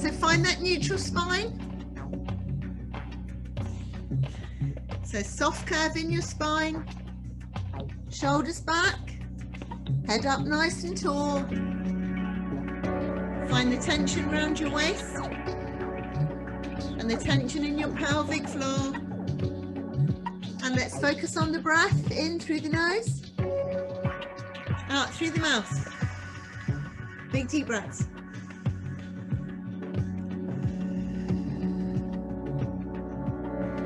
So find that neutral spine. So soft curve in your spine, shoulders back, head up nice and tall. Find the tension around your waist and the tension in your pelvic floor. And let's focus on the breath, in through the nose, out through the mouth. Big deep breaths.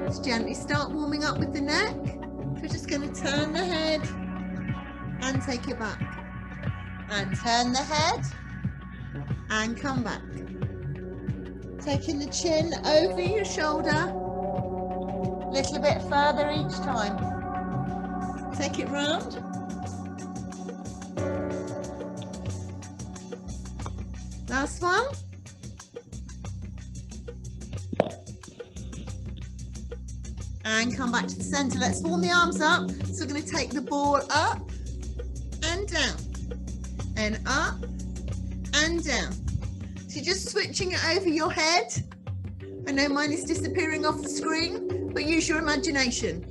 Just gently start warming up with the neck. We're just going to turn the head and take it back. And turn the head and come back. Taking the chin over your shoulder, a little bit further each time. Take it round. Last one. And come back to the center. Let's warm the arms up. So we're going to take the ball up and down and up and down. So you're just switching it over your head. I know mine is disappearing off the screen, but use your imagination.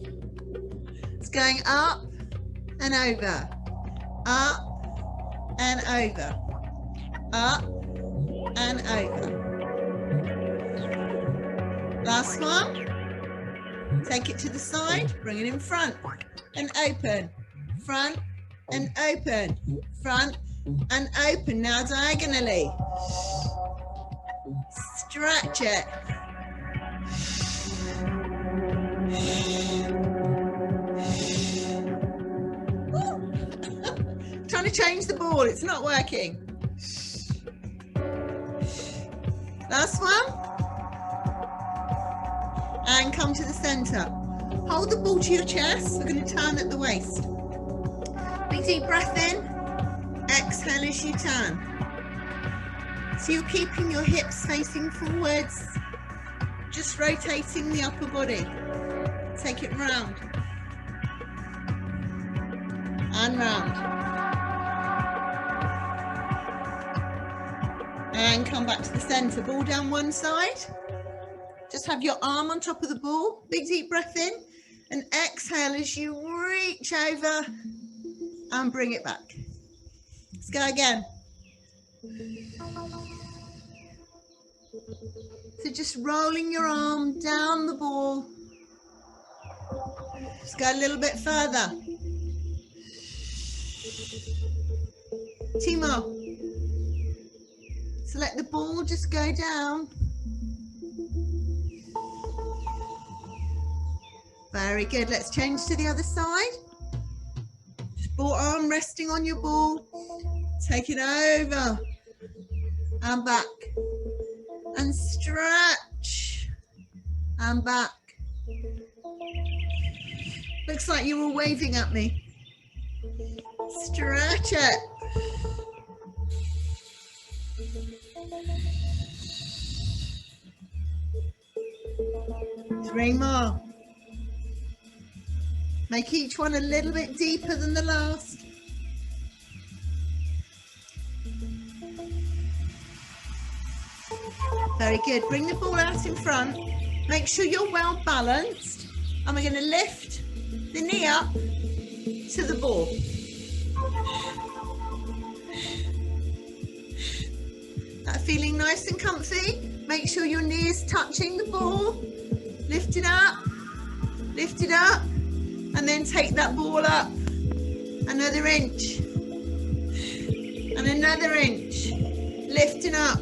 It's going up and over, up and over, up and over. Last one. Take it to the side, bring it in front and open, front and open, front and open. Now diagonally. Stretch it. Trying to change the ball, it's not working. Last one. And come to the center. Hold the ball to your chest. We're going to turn at the waist. Big deep breath in. Exhale as you turn. So you're keeping your hips facing forwards. Just rotating the upper body. Take it round. And round. And come back to the center. Ball down one side. Just have your arm on top of the ball. Big deep breath in and exhale as you reach over and bring it back. Let's go again. So just rolling your arm down the ball. Just go a little bit further. 2 more. So let the ball just go down. Very good. Let's change to the other side. Just ball arm resting on your ball. Take it over and back and stretch and back. Looks like you were waving at me. Stretch it. 3 more. Make each one a little bit deeper than the last. Very good. Bring the ball out in front. Make sure you're well balanced. And we're going to lift the knee up to the ball. That feeling nice and comfy. Make sure your knee is touching the ball. Lift it up. Lift it up. And then take that ball up another inch and another inch, lifting up.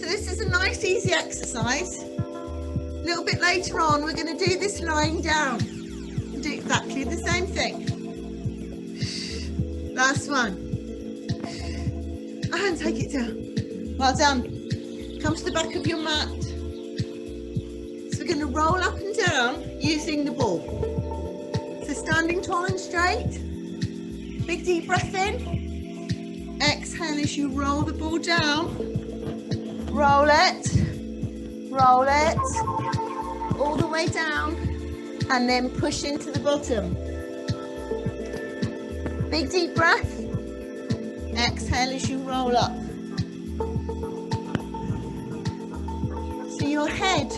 So this is a nice easy exercise. A little bit later on we're going to do this lying down and do exactly the same thing. Last one. And take it down. Well done. Come to the back of your mat. We're going to roll up and down using the ball. So standing tall and straight. Big deep breath in. Exhale as you roll the ball down. Roll it. Roll it. All the way down. And then push into the bottom. Big deep breath. Exhale as you roll up. your head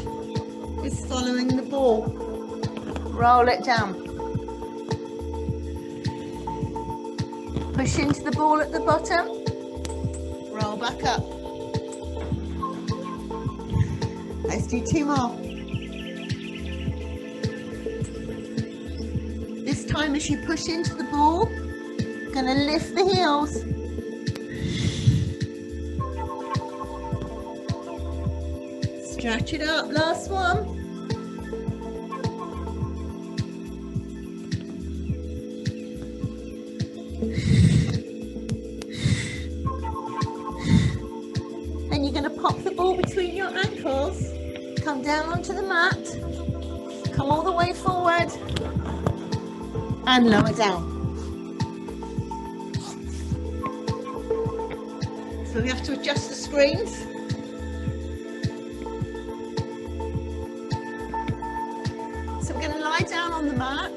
is following the ball. Roll it down. Push into the ball at the bottom. Roll back up. Let's do 2 more. This time as you push into the ball, you're going to lift the heels. Stretch it up, last one. Then you're going to pop the ball between your ankles, come down onto the mat, come all the way forward and lower down. So we have to adjust the screens. So we're going to lie down on the mat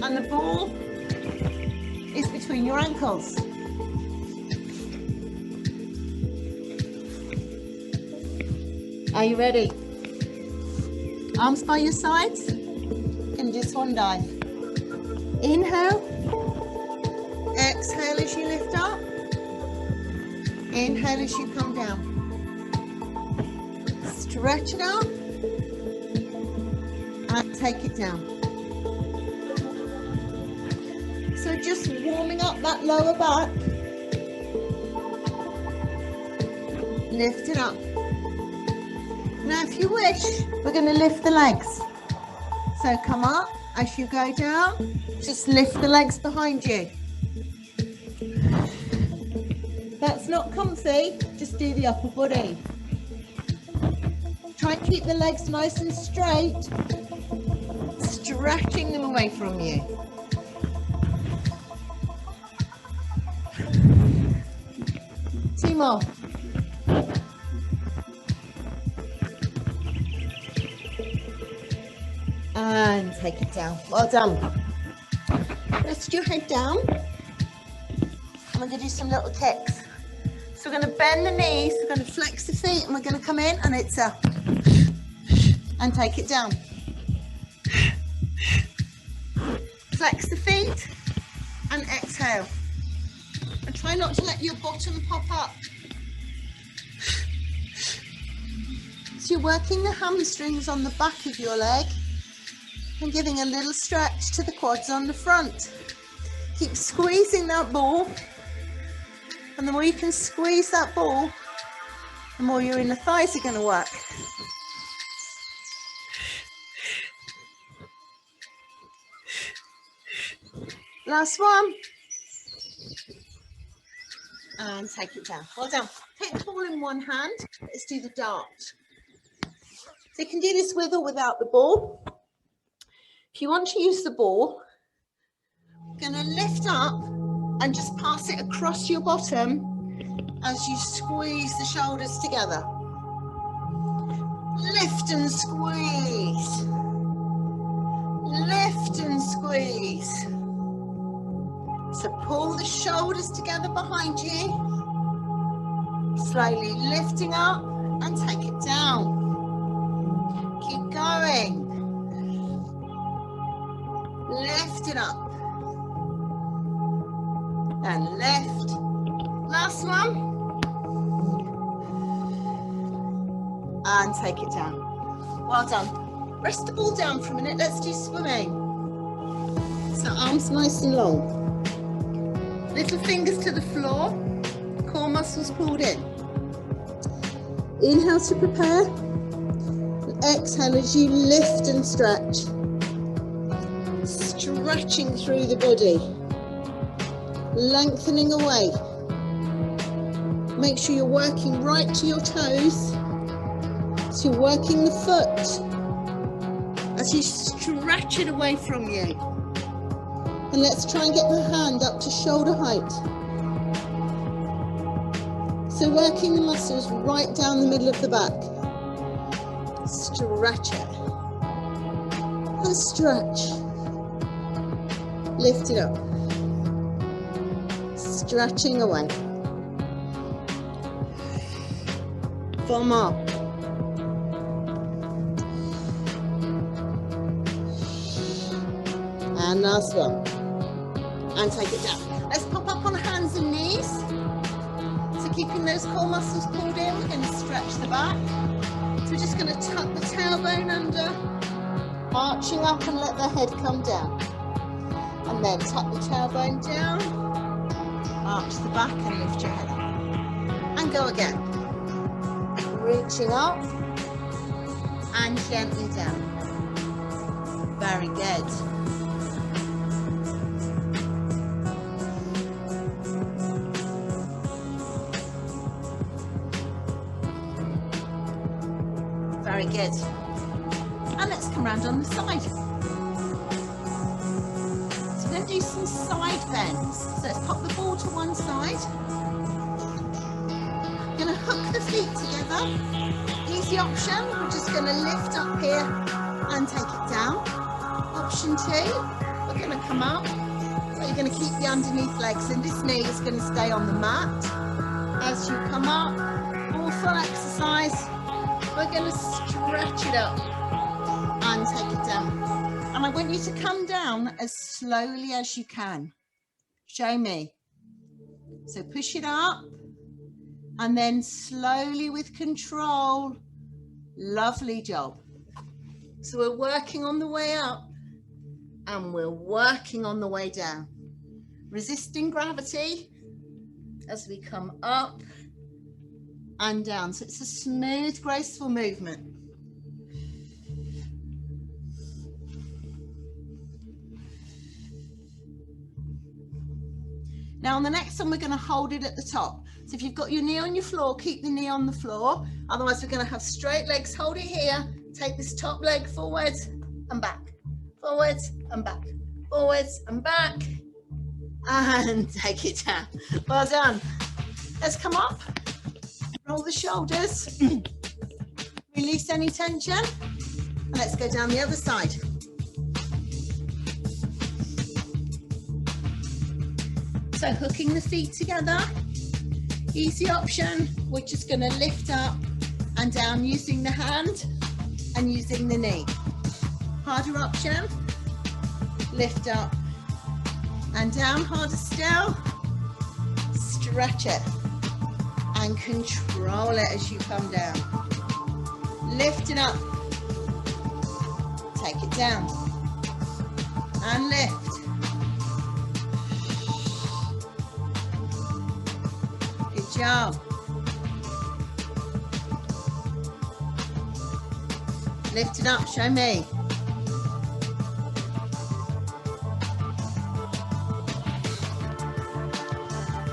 and the ball is between your ankles. Are you ready? Arms by your sides and do swan dive. Inhale, exhale as you lift up, inhale as you come down. Stretch it up and take it down. So just warming up that lower back. Lift it up. Now if you wish, we're going to lift the legs. So come up, as you go down, just lift the legs behind you. That's not comfy, just do the upper body. Try and keep the legs nice and straight, stretching them away from you. Two more. And take it down. Well done. Rest your head down. And we're going to do some little kicks. So we're going to bend the knees, we're going to flex the feet, and we're going to come in and it's up. And take it down. Flex the feet and exhale. And try not to let your bottom pop up. So you're working the hamstrings on the back of your leg and giving a little stretch to the quads on the front. Keep squeezing that ball, and the more you can squeeze that ball, the more your inner thighs are going to work. Last one. And take it down. Well done. Take the ball in one hand. Let's do the dart. So you can do this with or without the ball. If you want to use the ball, you're going to lift up and just pass it across your bottom as you squeeze the shoulders together. Lift and squeeze. Lift and squeeze. So pull the shoulders together behind you. Slowly lifting up and take it down. Keep going. Lift it up. And lift. Last one. And take it down. Well done. Rest the ball down for a minute. Let's do swimming. So arms nice and long. Little fingers to the floor. Core muscles pulled in. Inhale to prepare. And exhale as you lift and stretch. Stretching through the body. Lengthening away. Make sure you're working right to your toes. So you're working the foot as you stretch it away from you. And let's try and get the hand up to shoulder height. So working the muscles right down the middle of the back. Stretch it. And stretch. Lift it up. Stretching away. 4 more. and last one, and take it down. Let's pop up on hands and knees. So keeping those core muscles pulled in, we're going to stretch the back. So we're just going to tuck the tailbone under, arching up and let the head come down. And then tuck the tailbone down, arch the back and lift your head up. And go again. Reaching up and gently down. Very good. Very good. And let's come round on the side. So we're going to do some side bends. So let's pop the ball to one side. We're going to hook the feet together. Easy option. We're just going to lift up here and take it down. Option 2, we're going to come up, but you're going to keep the underneath legs, and this knee is going to stay on the mat. As you come up, all full exercise, we're going to stretch it up and take it down. And I want you to come down as slowly as you can. Show me. So push it up and then slowly with control. Lovely job. So we're working on the way up and we're working on the way down. Resisting gravity as we come up and down. So it's a smooth, graceful movement. Now on the next one, we're going to hold it at the top. So if you've got your knee on your floor, keep the knee on the floor. Otherwise, we're going to have straight legs. Hold it here. Take this top leg forward and back, forward and back, forwards and back, and take it down. Well done. Let's come up, roll the shoulders, release any tension, and let's go down the other side. So hooking the feet together, easy option. We're just going to lift up and down using the hand and using the knee. Harder option, lift up and down. Harder still, stretch it and control it as you come down. Lift it up, take it down and lift. Good job. Lift it up, show me.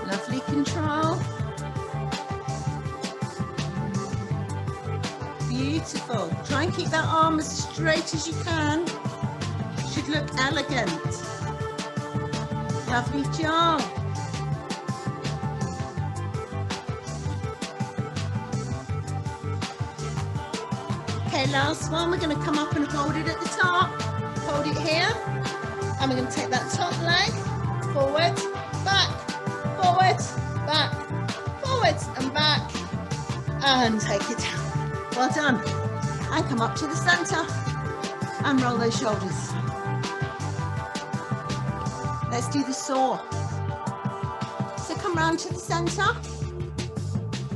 Lovely control. Beautiful. Try and keep that arm as straight as you can. Should look elegant. Lovely job. Okay, last one, we're going to come up and hold it at the top. Hold it here. And we're going to take that top leg forward, back, forward, back, forwards and back. And take it down. Well done. And come up to the centre and roll those shoulders. Let's do the saw. So come round to the centre,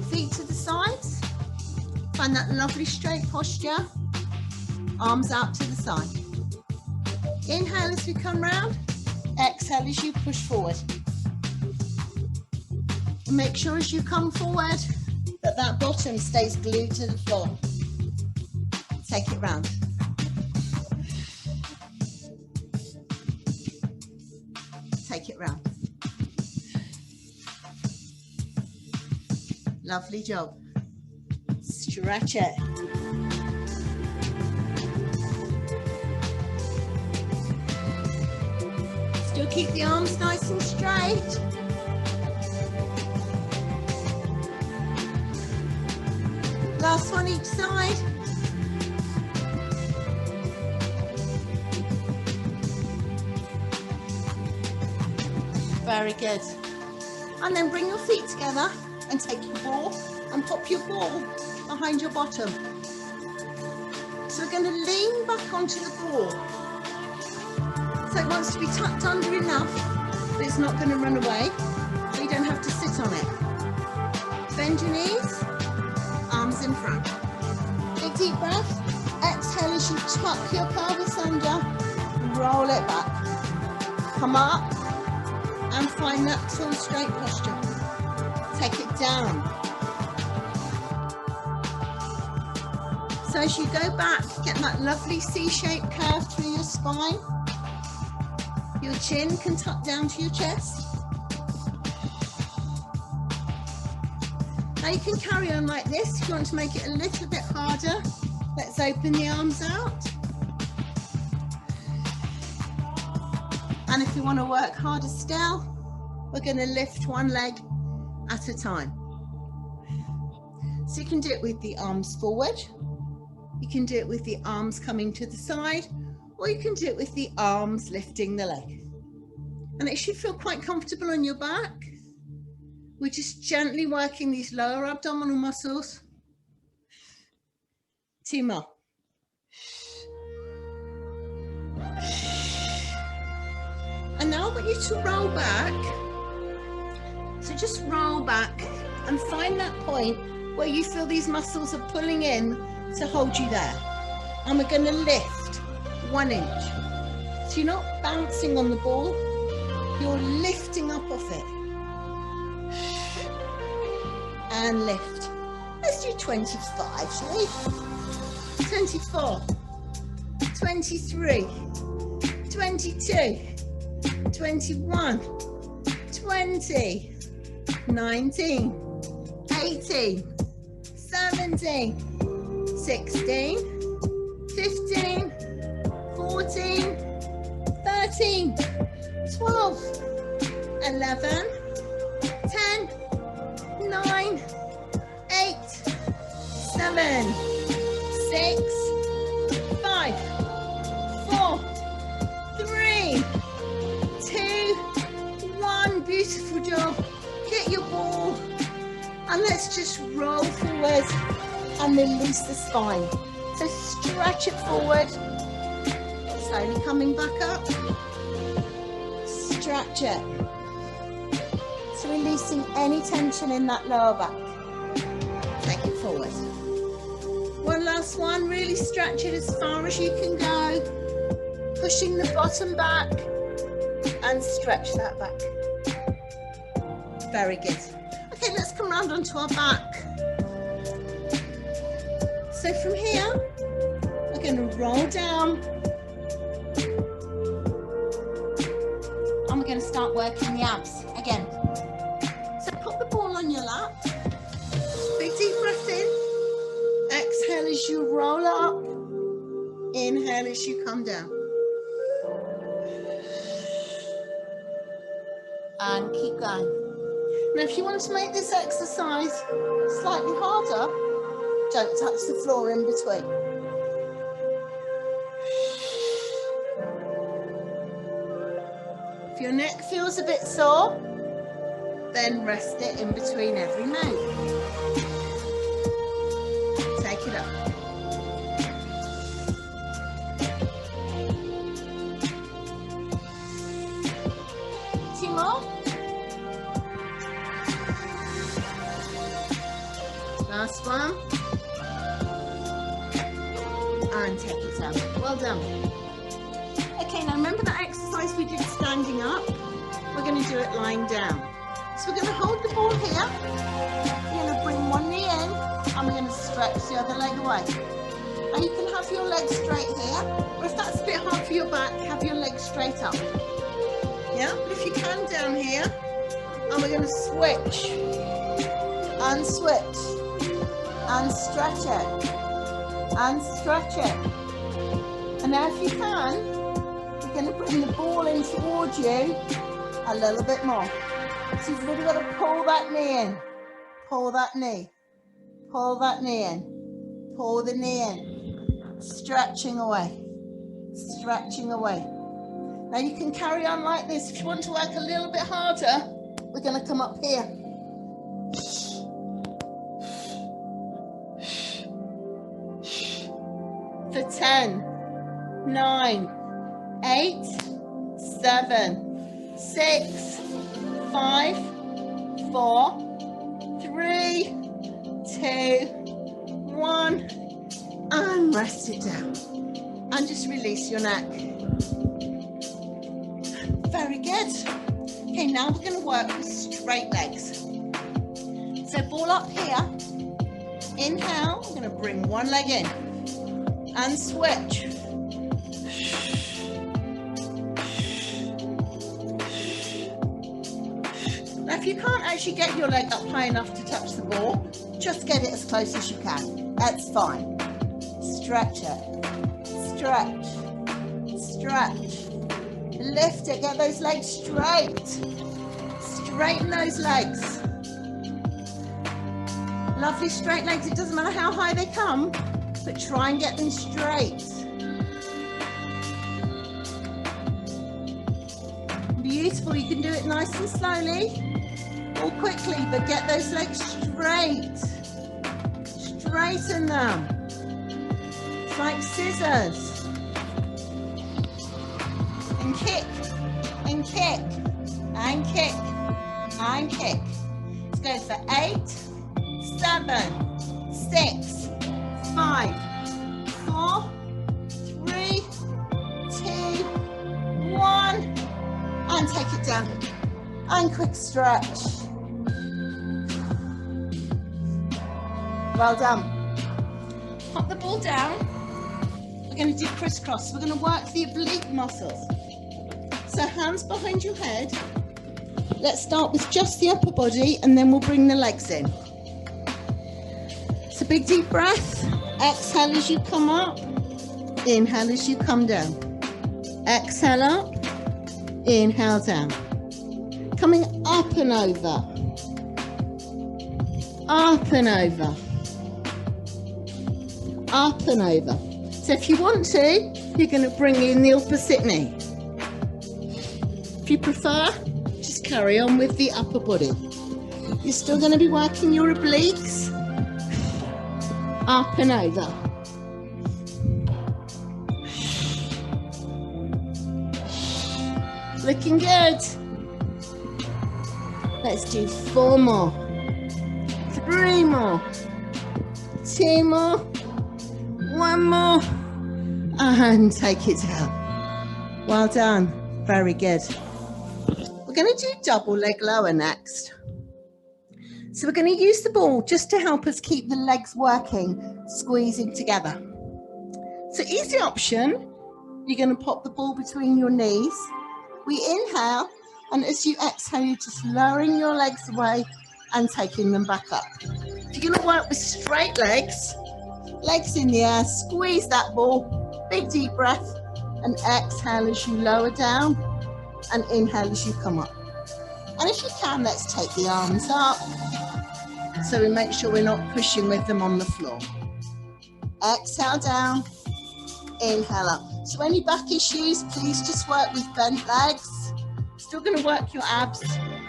feet to the sides. Find that lovely straight posture, arms out to the side. Inhale as we come round, exhale as you push forward. And make sure as you come forward that that bottom stays glued to the floor. Take it round. Take it round. Lovely job. Stretch it. Still keep the arms nice and straight. Last one each side. Very good. And then bring your feet together and take your ball and pop your ball behind your bottom. So we're going to lean back onto the ball. So it wants to be tucked under enough that it's not going to run away, so you don't have to sit on it. Bend your knees, arms in front. Big deep breath. Exhale as you tuck your pelvis under, roll it back. Come up and find that tall straight posture. Take it down. So as you go back, get that lovely C-shaped curve through your spine. Your chin can tuck down to your chest. Now you can carry on like this. If you want to make it a little bit harder, let's open the arms out. And if you want to work harder still, we're going to lift one leg at a time. So you can do it with the arms forward. You can do it with the arms coming to the side, or you can do it with the arms lifting the leg. And it should feel quite comfortable on your back. We're just gently working these lower abdominal muscles. 2 more. And now I want you to roll back. So just roll back and find that point where you feel these muscles are pulling in to hold you there. And we're going to lift 1 inch. So you're not bouncing on the ball, you're lifting up off it. And lift. Let's do 25, shall we? 24, 23, 22, 21, 20, 19, 18, 17, 16, 15, 14, 13, 12, 11, 10, 9, 8, 7, 6, 5, 4, 3, 2, 1. Beautiful job. Get your ball and let's just roll forward and release the spine. So stretch it forward, slowly coming back up. Stretch it. So releasing any tension in that lower back. Take it forward. One last one, really stretch it as far as you can go. Pushing the bottom back and stretch that back. Very good. Okay, let's come round onto our back. So from here, we're going to roll down. And we're going to start working the abs again. So put the ball on your lap. Big deep breath in. Exhale as you roll up. Inhale as you come down. And keep going. Now if you want to make this exercise slightly harder, don't touch the floor in between. If your neck feels a bit sore, then rest it in between every move. Take it up. Two more. Last one. And take it up. Well done. Okay, now remember that exercise we did standing up? We're going to do it lying down. So we're going to hold the ball here. We're going to bring one knee in and we're going to stretch the other leg away. Now you can have your legs straight here, or if that's a bit hard for your back, have your legs straight up. Yeah, but if you can down here, and we're going to switch and switch and stretch it and stretch it. And now if you can, we're going to bring the ball in towards you a little bit more. So you've really got to pull that knee in, pull that knee, pull that knee in, pull the knee in, stretching away, stretching away. Now you can carry on like this. If you want to work a little bit harder, we're going to come up here. For 10, 9, 8, 7, 6, 5, 4, 3, 2, 1, and rest it down. And just release your neck. Very good. Okay, now we're going to work with straight legs. So ball up here. Inhale, I'm going to bring one leg in and switch. Now if you can't actually get your leg up high enough to touch the ball, just get it as close as you can. That's fine. Stretch it. Stretch. Stretch. Lift it. Get those legs straight. Straighten those legs. Lovely straight legs. It doesn't matter how high they come, but try and get them straight. Beautiful. You can do it nice and slowly or quickly, but get those legs straight. Straighten them. It's like scissors. And kick, and kick, and kick, and kick. Let's go for 8, 7, 6, 5, 4, 3, 2, 1, and take it down. And quick stretch. Well done. Pop the ball down. We're going to do crisscross. We're going to work the oblique muscles. So hands behind your head. Let's start with just the upper body and then we'll bring the legs in. So big deep breath. Exhale as you come up. Inhale as you come down. Exhale up. Inhale down. Coming up and over. Up and over. Up and over. So if you want to, you're going to bring in the opposite knee. If you prefer, just carry on with the upper body. You're still going to be working your obliques. Up and over. Looking good. Let's do 4 more. 3 more. 2 more. 1 more. And take it down. Well done. Very good. We're going to do double leg lower next. So we're going to use the ball just to help us keep the legs working, squeezing together. So easy option, you're going to pop the ball between your knees. We inhale, and as you exhale, you're just lowering your legs away and taking them back up. If you're going to work with straight legs, legs in the air, squeeze that ball, big deep breath, and exhale as you lower down, and inhale as you come up. And if you can, let's take the arms up, so we make sure we're not pushing with them on the floor. Exhale down, inhale up. So any back issues, please just work with bent legs. Still going to work your abs,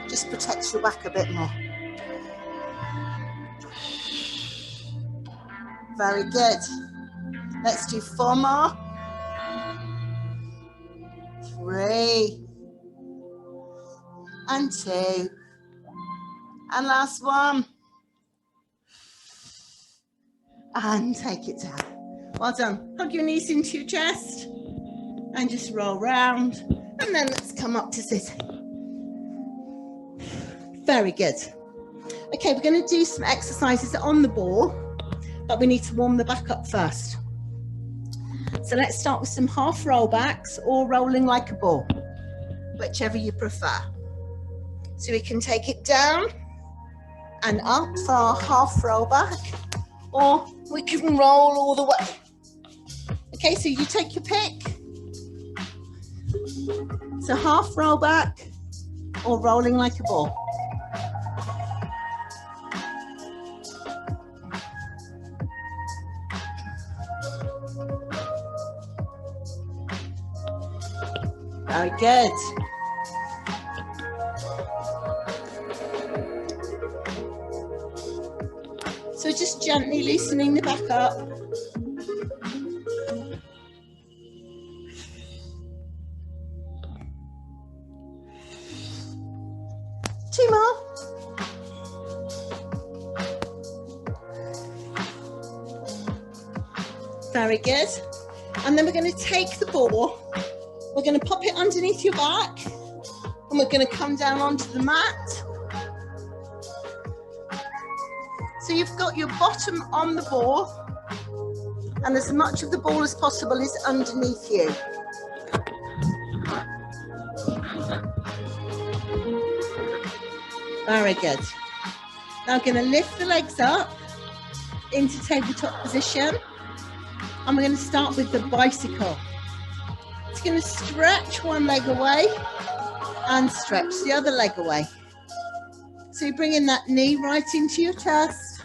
just protects your back a bit more. Very good. Let's do 4 more. 3 and 2 and last one, and take it down. Well done. Hug your knees into your chest and just roll round, and then let's come up to sitting. Very good. Okay, we're going to do some exercises on the ball, but we need to warm the back up first. So let's start with some half roll backs or rolling like a ball, whichever you prefer. So we can take it down and up for our half roll back, or we can roll all the way. Okay, so you take your pick. So half roll back or rolling like a ball. Very good. So just gently loosening the back up. 2 more. Very good. And then we're going to take the ball, we're going to pop it underneath your back, and we're going to come down onto the mat. So you've got your bottom on the ball, and as much of the ball as possible is underneath you. Very good. Now we're going to lift the legs up into tabletop position. And we're going to start with the bicycle. It's going to stretch one leg away and stretch the other leg away. So you're bringing that knee right into your chest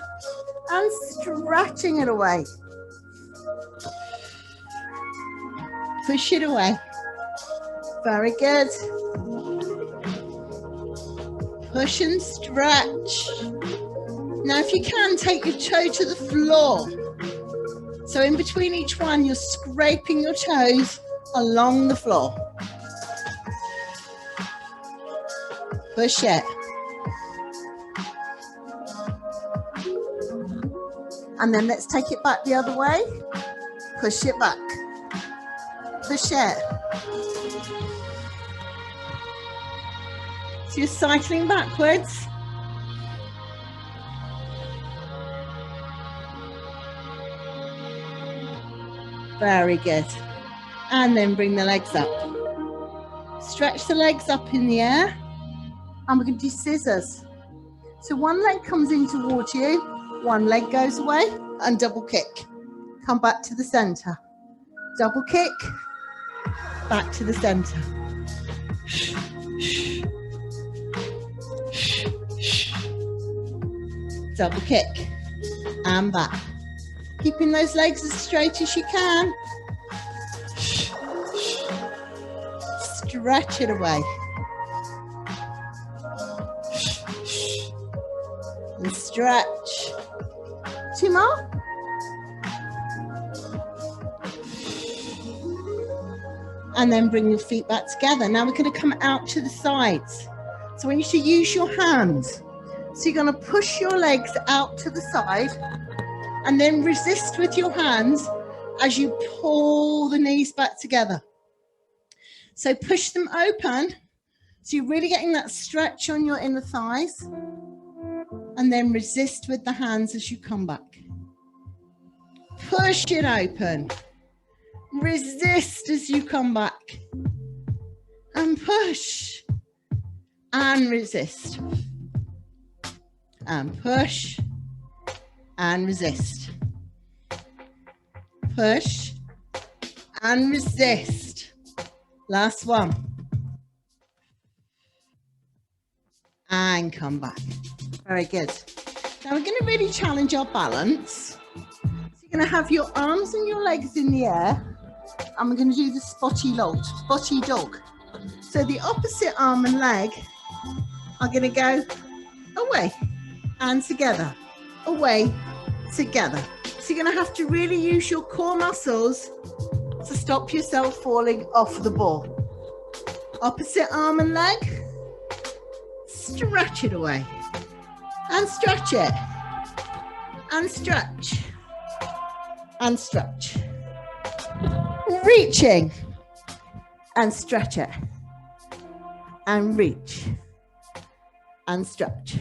and stretching it away. Push it away. Very good. Push and stretch. Now if you can, take your toe to the floor. So in between each one, you're scraping your toes along the floor. Push it. And then let's take it back the other way. Push it back. Push it. So you're cycling backwards. Very good. And then bring the legs up. Stretch the legs up in the air. And we're going to do scissors. So one leg comes in towards you, one leg goes away, and double kick. Come back to the center. Double kick, back to the center. Double kick, and back. Keeping those legs as straight as you can. Stretch it away. And stretch. 2 more. And then bring your feet back together. Now we're going to come out to the sides. So I want you to use your hands. So you're going to push your legs out to the side and then resist with your hands as you pull the knees back together. So push them open. So you're really getting that stretch on your inner thighs. And then resist with the hands as you come back. Push it open. Resist as you come back. And push. And resist. And push. And resist. Push. And resist. Last one. And come back. Very good. Now we're going to really challenge our balance. So you're going to have your arms and your legs in the air. And we're going to do the spotty dog. So the opposite arm and leg are going to go away and together. Away, together. So you're going to have to really use your core muscles to stop yourself falling off the ball. Opposite arm and leg. Stretch it away. And stretch it. And stretch. And stretch. Reaching. And stretch it. And reach. And stretch.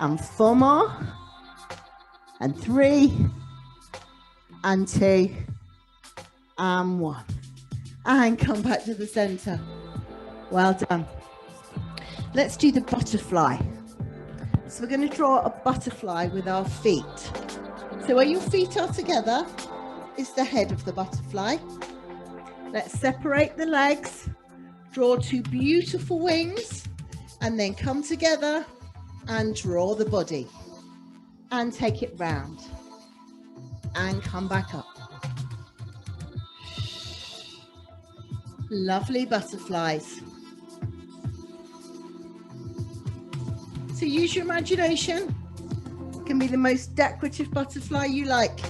And 4 more. And 3. And 2. And 1. And come back to the center. Well done. Let's do the butterfly. So we're going to draw a butterfly with our feet. So where your feet are together is the head of the butterfly. Let's separate the legs, draw 2 beautiful wings, and then come together and draw the body. And take it round. And come back up. Lovely butterflies. So use your imagination. It can be the most decorative butterfly you like.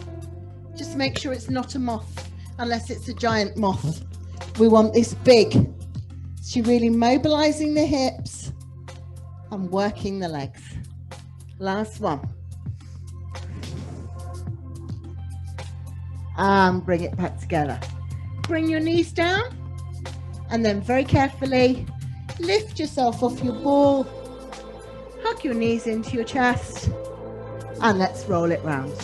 Just make sure it's not a moth, unless it's a giant moth. We want this big. So you're really mobilizing the hips and working the legs. Last one. And bring it back together. Bring your knees down and then very carefully lift yourself off your ball. Hug your knees into your chest and let's roll it round.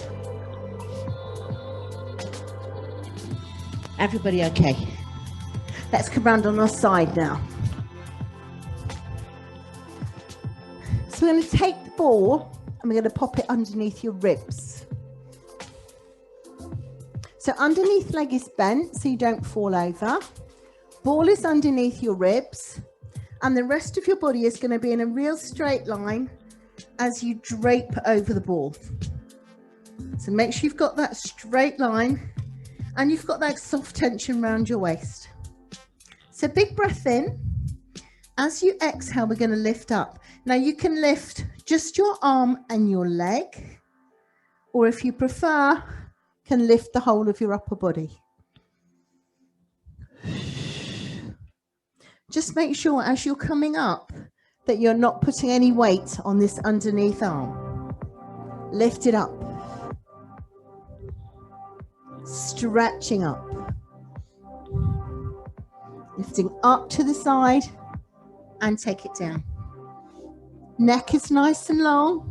Everybody okay? Let's come round on our side now. So we're going to take the ball and we're going to pop it underneath your ribs. So underneath leg is bent so you don't fall over. Ball is underneath your ribs and the rest of your body is going to be in a real straight line as you drape over the ball. So make sure you've got that straight line and you've got that soft tension around your waist. So big breath in. As you exhale, we're going to lift up. Now you can lift just your arm and your leg, or if you prefer, can lift the whole of your upper body. Just make sure as you're coming up that you're not putting any weight on this underneath arm. Lift it up. Stretching up. Lifting up to the side and take it down. Neck is nice and long.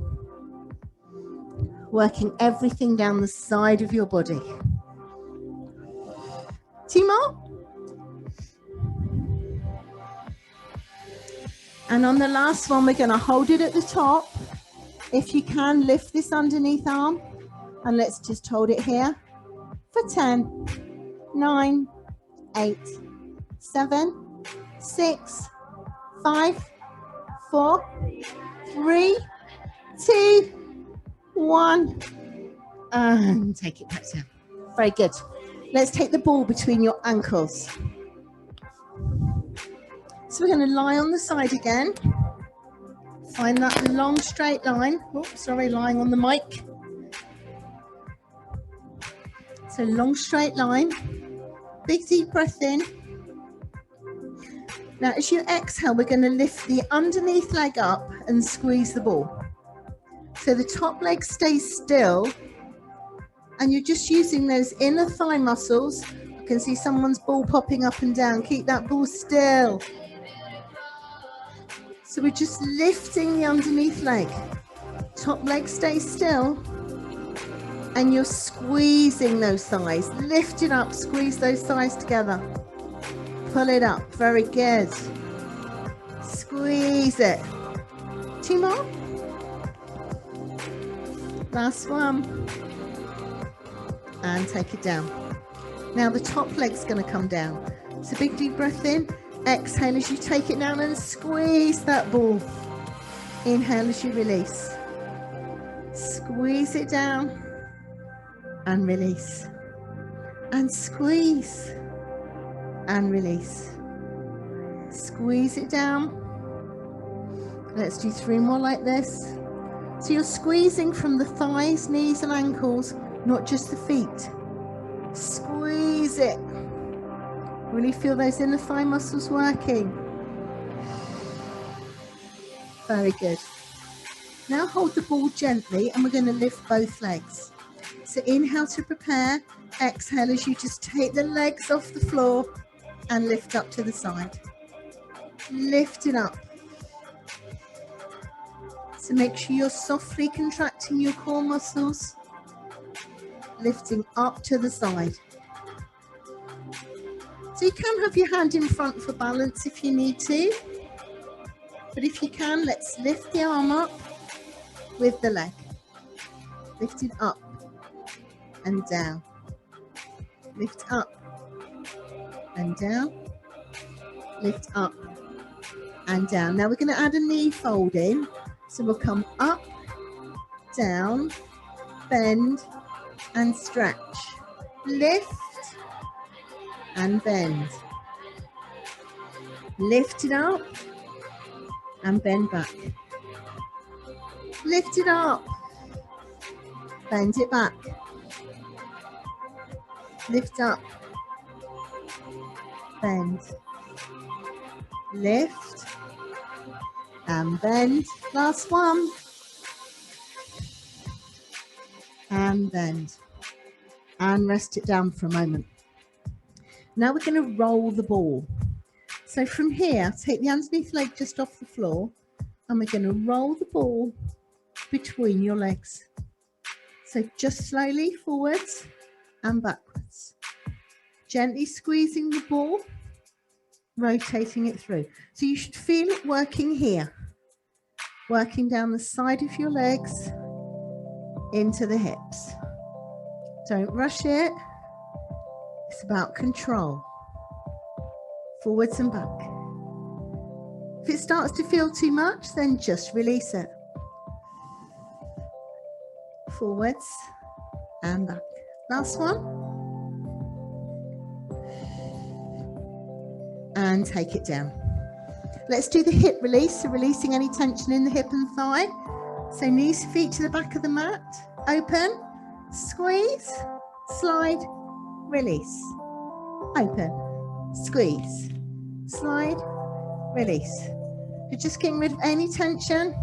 Working everything down the side of your body. 2 more. And on the last one, we're going to hold it at the top. If you can, lift this underneath arm. And let's just hold it here for 10, 9, 8, 7, 6, 5, 4, 3, 2, 1. And take it back down. Very good. Let's take the ball between your ankles. So we're going to lie on the side again. Find that long straight line. Oh, sorry, lying on the mic. So long straight line. Big deep breath in. Now as you exhale, we're going to lift the underneath leg up and squeeze the ball. So the top leg stays still and you're just using those inner thigh muscles. I can see someone's ball popping up and down. Keep that ball still. So we're just lifting the underneath leg. Top leg stays still. And you're squeezing those thighs. Lift it up, squeeze those thighs together. Pull it up, very good. Squeeze it. 2 more. Last one. And take it down. Now the top leg's gonna come down. So big deep breath in. Exhale as you take it down and squeeze that ball. Inhale as you release. Squeeze it down and release. And squeeze and release. Squeeze it down. Let's do 3 more like this. So you're squeezing from the thighs, knees and ankles, not just the feet. Squeeze it. Really feel those inner thigh muscles working. Very good. Now hold the ball gently and we're going to lift both legs. So inhale to prepare. Exhale as you just take the legs off the floor and lift up to the side. Lift it up. So make sure you're softly contracting your core muscles. Lifting up to the side. So you can have your hand in front for balance if you need to. But if you can, let's lift the arm up with the leg. Lift it up and down. Lift up and down. Lift up and down. Now we're going to add a knee fold in. So we'll come up, down, bend and stretch. Lift and bend. Lift it up and bend back. Lift it up. Bend it back. Lift up. Bend. Lift and bend. Last one. And bend. And rest it down for a moment. Now we're going to roll the ball. So from here, take the underneath leg just off the floor, and we're going to roll the ball between your legs. So just slowly forwards and backwards. Gently squeezing the ball, rotating it through. So you should feel it working here, working down the side of your legs into the hips. Don't rush it. It's about control. Forwards and back. If it starts to feel too much, then just release it. Forwards and back. Last one. And take it down. Let's do the hip release, so releasing any tension in the hip and thigh. So knees, feet to the back of the mat. Open, squeeze, slide, release. Open, squeeze, slide, release. You're just getting rid of any tension.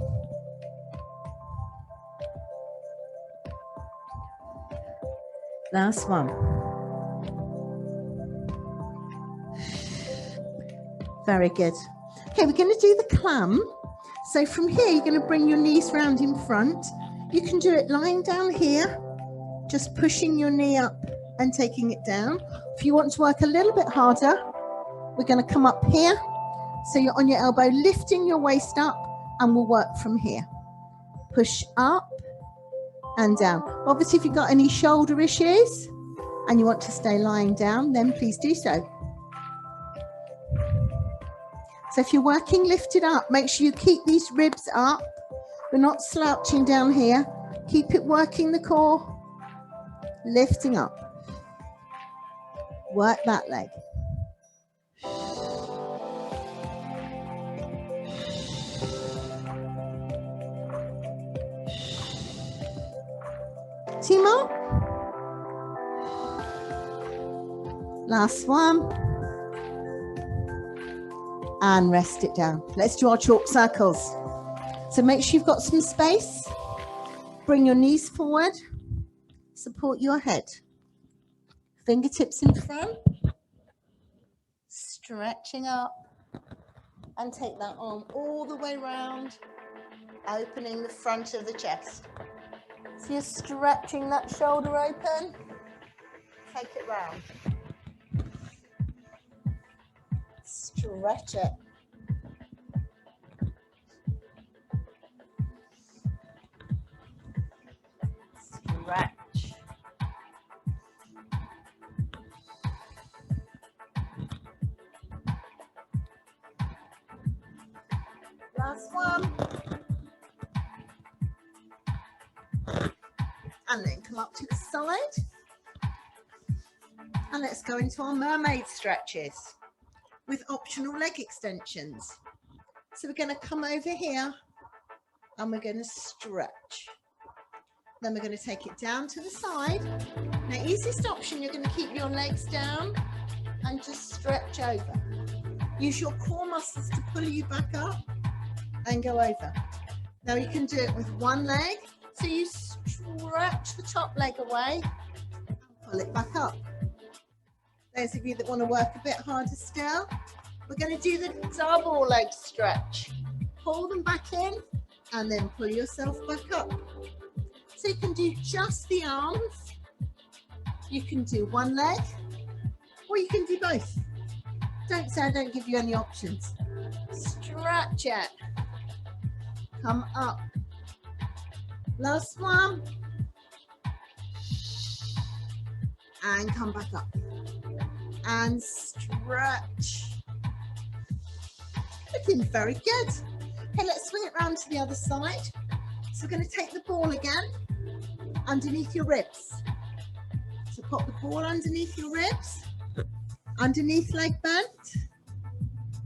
Last one. Very good. Okay, we're going to do the clam. So from here, you're going to bring your knees round in front. You can do it lying down here, just pushing your knee up and taking it down. If you want to work a little bit harder, we're going to come up here. So you're on your elbow, lifting your waist up, and we'll work from here. Push up and down. Obviously, if you've got any shoulder issues and you want to stay lying down, then please do so. So if you're working lifted up, make sure you keep these ribs up. We're not slouching down here. Keep it working the core, lifting up. Work that leg. Two more. Last one. And rest it down. Let's do our chalk circles. So make sure you've got some space. Bring your knees forward. Support your head. Fingertips in front. Stretching up. And take that arm all the way round, opening the front of the chest. So you're stretching that shoulder open. Take it round. Stretch it. Stretch. Last one. And then come up to the side. And let's go into our mermaid stretches with optional leg extensions. So we're going to come over here and we're going to stretch. Then we're going to take it down to the side. Now, easiest option, you're going to keep your legs down and just stretch over. Use your core muscles to pull you back up and go over. Now you can do it with one leg. So you stretch the top leg away and pull it back up. Those of you that want to work a bit harder still, we're going to do the double leg stretch. Pull them back in and then pull yourself back up. So you can do just the arms, you can do one leg, or you can do both. Don't say I don't give you any options. Stretch it. Come up. Last one. And come back up. And stretch. Looking very good. Okay, let's swing it round to the other side. So we're going to take the ball again underneath your ribs. So pop the ball underneath your ribs, underneath leg bent,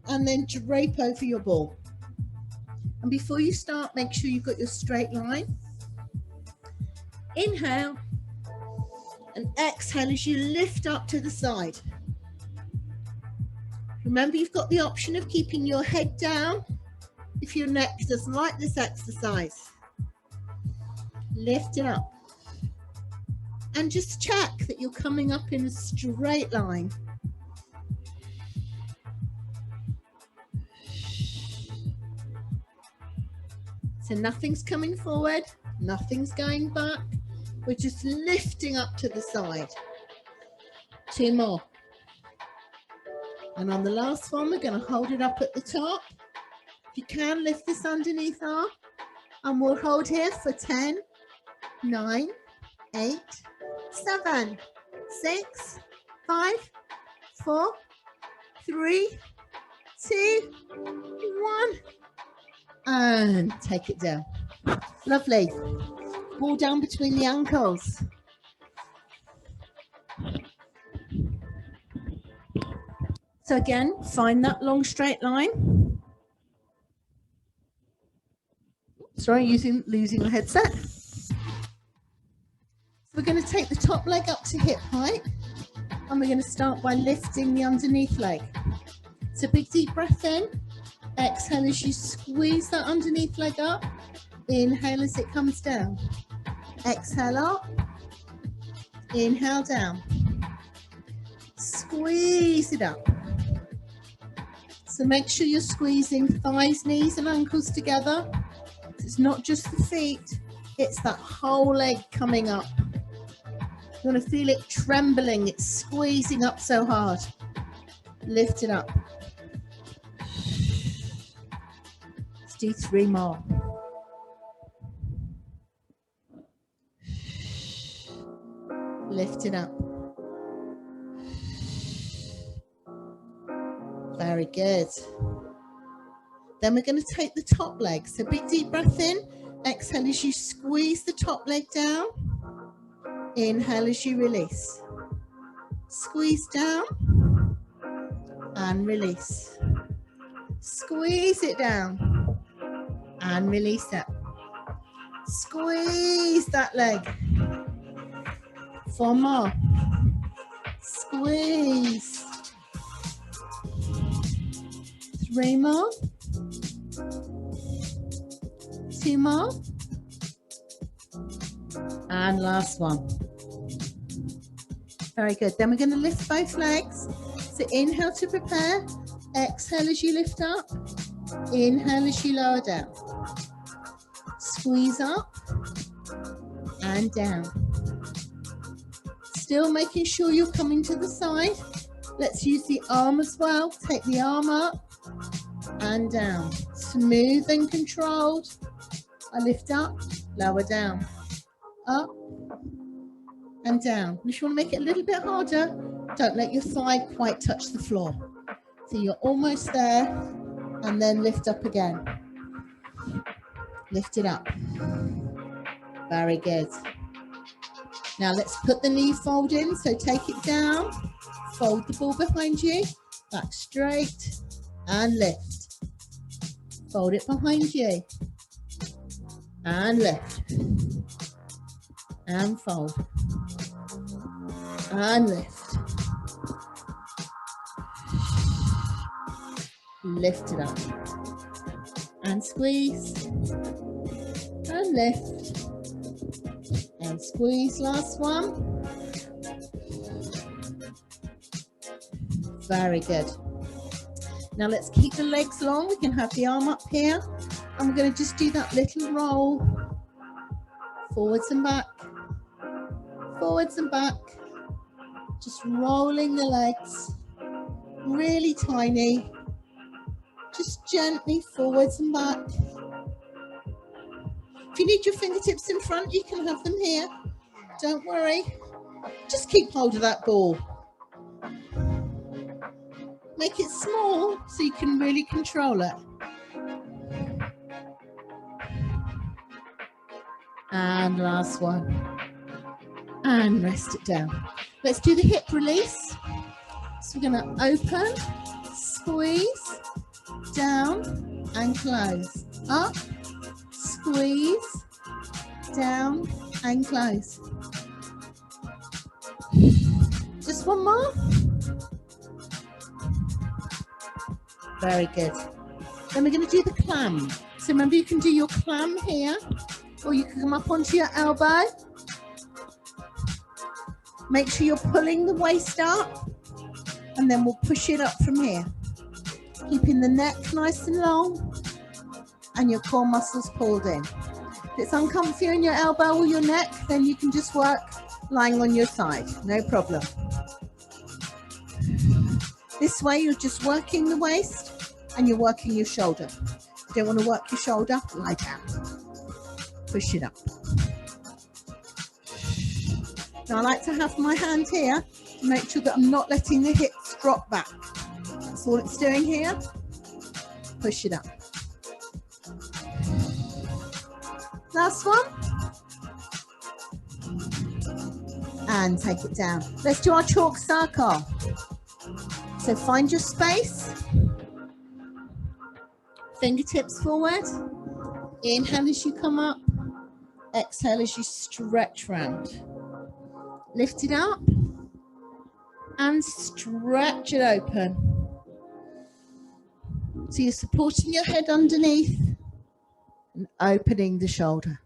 and then drape over your ball. And before you start, make sure you've got your straight line. Inhale and exhale as you lift up to the side. Remember, you've got the option of keeping your head down if if your neck doesn't like this exercise. Lift it up. And just check that you're coming up in a straight line. So nothing's coming forward, nothing's going back. We're just lifting up to the side. 2 more. And on the last one, we're going to hold it up at the top. If you can, lift this underneath arm. And we'll hold here for 10, 9, 8, 7, 6, 5, 4, 3, 2, 1. And take it down. Lovely. Ball down between the ankles. So again, find that long straight line. Sorry, losing the headset. So we're going to take the top leg up to hip height, and we're going to start by lifting the underneath leg. So big deep breath in. Exhale as you squeeze that underneath leg up. Inhale as it comes down. Exhale up. Inhale down. Squeeze it up. So make sure you're squeezing thighs, knees and ankles together. It's not just the feet, it's that whole leg coming up. You want to feel it trembling, it's squeezing up so hard. Lift it up. Let's do 3 more. Lift it up. Very good. Then we're going to take the top leg. So big deep breath in. Exhale as you squeeze the top leg down. Inhale as you release. Squeeze down and release. Squeeze it down and release it. Squeeze that leg. 4 more. Squeeze. 3 more. 2 more. And last one. Very good. Then we're going to lift both legs. So inhale to prepare. Exhale as you lift up. Inhale as you lower down. Squeeze up and down. Still making sure you're coming to the side. Let's use the arm as well. Take the arm up and down. Smooth and controlled. I lift up, lower down. Up and down. If you want to make it a little bit harder, don't let your thigh quite touch the floor. So you're almost there, and then lift up again. Lift it up. Very good. Now let's put the knee fold in. So take it down, fold the ball behind you, back straight, and lift. Fold it behind you, and lift, and fold, and lift. Lift it up, and squeeze, and lift, and squeeze. Last one. Very good. Now let's keep the legs long. We can have the arm up here, and we're going to just do that little roll, forwards and back, forwards and back, just rolling the legs, really tiny, just gently forwards and back. If you need your fingertips in front, you can have them here. Don't worry. Just keep hold of that ball. Make it small so you can really control it. And last one. And rest it down. Let's do the hip release. So we're going to open, squeeze, down and close. Up, squeeze, down and close. Just one more. Very good. Then we're going to do the clam. So remember, you can do your clam here, or you can come up onto your elbow. Make sure you're pulling the waist up, and then we'll push it up from here. Keeping the neck nice and long, and your core muscles pulled in. If it's uncomfy on your elbow or your neck, then you can just work lying on your side, no problem. This way, you're just working the waist, and you're working your shoulder. If you don't want to work your shoulder, lie down. Push it up. Now, I like to have my hand here to make sure that I'm not letting the hips drop back. That's all it's doing here. Push it up. Last one. And take it down. Let's do our chalk circle. So find your space. Fingertips forward. Inhale as you come up. Exhale as you stretch round. Lift it up and stretch it open. So you're supporting your head underneath and opening the shoulder.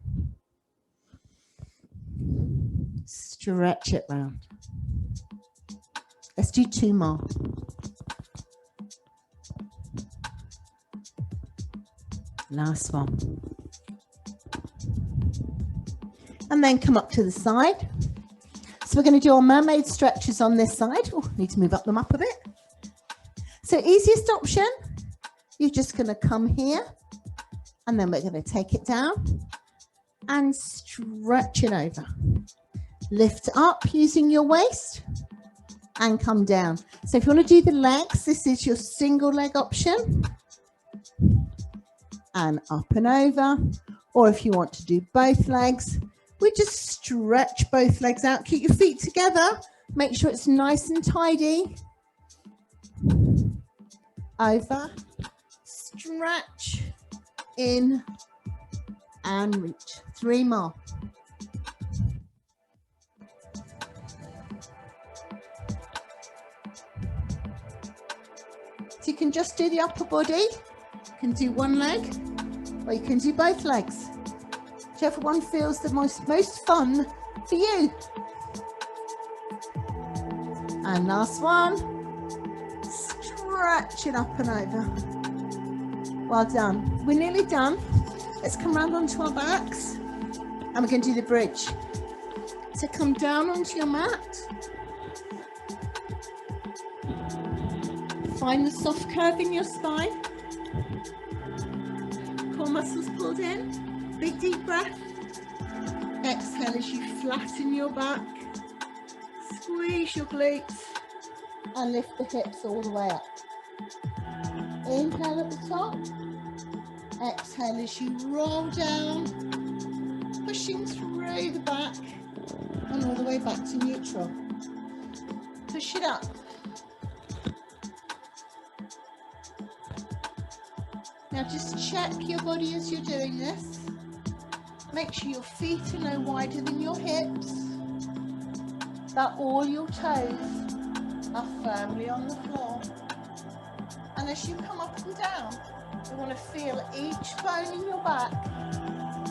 Stretch it round. Let's do 2 more. Last one. And then come up to the side. So we're going to do our mermaid stretches on this side. Oh, need to move them up a bit. So easiest option, you're just going to come here, and then we're going to take it down and stretch it over. Lift up using your waist and come down. So if you want to do the legs, this is your single leg option. And up and over. Or if you want to do both legs, we just stretch both legs out. Keep your feet together. Make sure it's nice and tidy. Over, stretch, in, and reach. 3 more. So you can just do the upper body. You can do 1 leg, or you can do both legs. Whichever one feels the most fun for you. And last one. Stretch it up and over. Well done. We're nearly done. Let's come round onto our backs. And we're going to do the bridge. So come down onto your mat. Find the soft curve in your spine. Core muscles pulled in. Big deep breath. Exhale as you flatten your back. Squeeze your glutes and lift the hips all the way up. Inhale at the top. Exhale as you roll down, pushing through the back and all the way back to neutral. Push it up. Now just check your body as you're doing this. Make sure your feet are no wider than your hips, that all your toes are firmly on the floor. And as you come up and down, you want to feel each bone in your back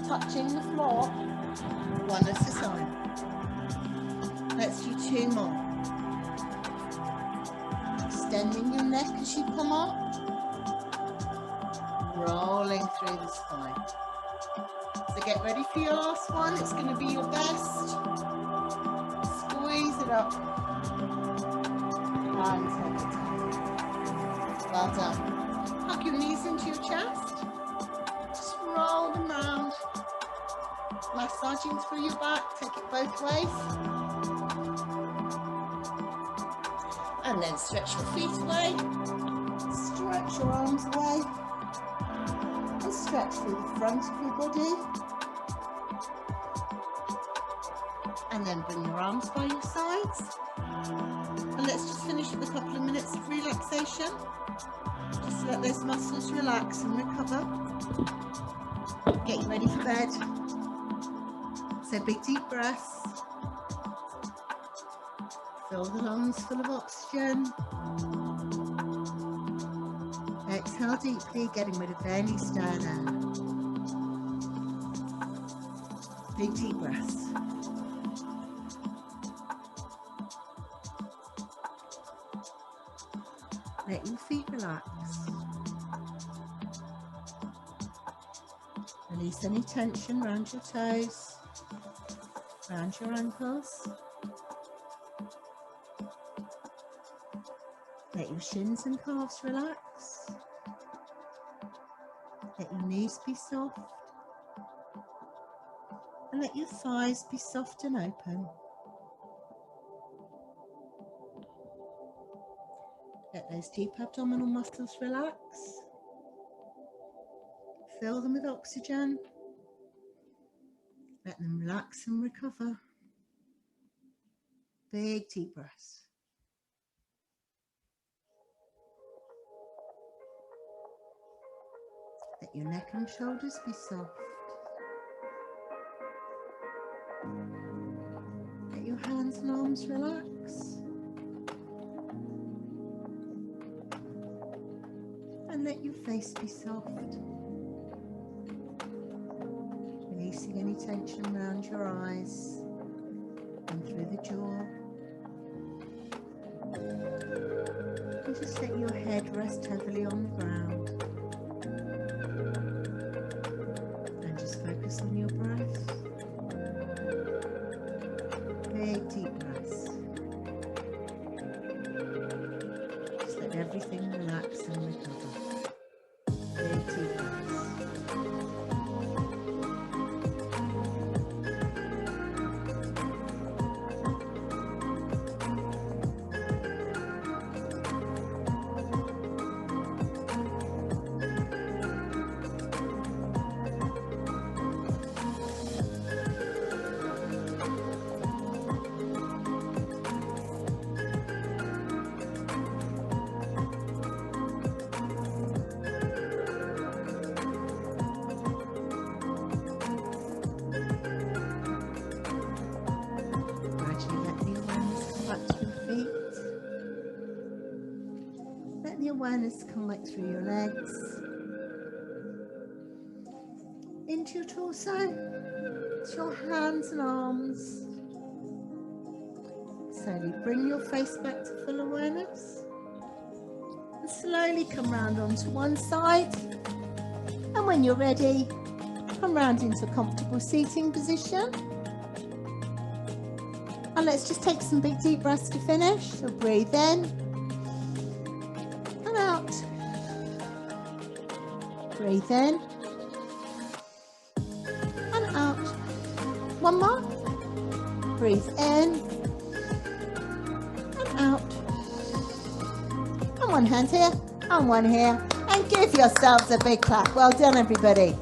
touching the floor, one at a time. Let's do 2 more. Extending your neck as you come up, rolling through the spine. So get ready for your last one. It's going to be your best. Squeeze it up. And take it down. Well done. Hug your knees into your chest. Just roll them round. Massaging through your back. Take it both ways. And then stretch your feet away. Stretch your arms away. And stretch through the front of your body. And then bring your arms by your sides. And let's just finish with a couple of minutes of relaxation. Just let those muscles relax and recover. Get you ready for bed. So big deep breaths. Fill the lungs full of oxygen. Exhale deeply, getting rid of any stale air. Big deep breaths. Let your feet relax. Release any tension around your toes, around your ankles. Let your shins and calves relax. Let your knees be soft. And let your thighs be soft and open. Let those deep abdominal muscles relax. Fill them with oxygen. Let them relax and recover. Big deep breaths. Let your neck and shoulders be soft. Let your hands and arms relax. And let your face be soft. Releasing any tension around your eyes and through the jaw. And just let your head rest heavily on the ground. And just focus on your breath. Big deep breaths. Just let everything relax and recover. Big deep breaths. Awareness come back through your legs, into your torso, to your hands and arms. Slowly bring your face back to full awareness and slowly come round onto one side, and when you're ready, come round into a comfortable seating position. And let's just take some big deep breaths to finish. So breathe in. Out. Breathe in and out. One more. Breathe in and out. And one hand here and one here. And give yourselves a big clap. Well done, everybody.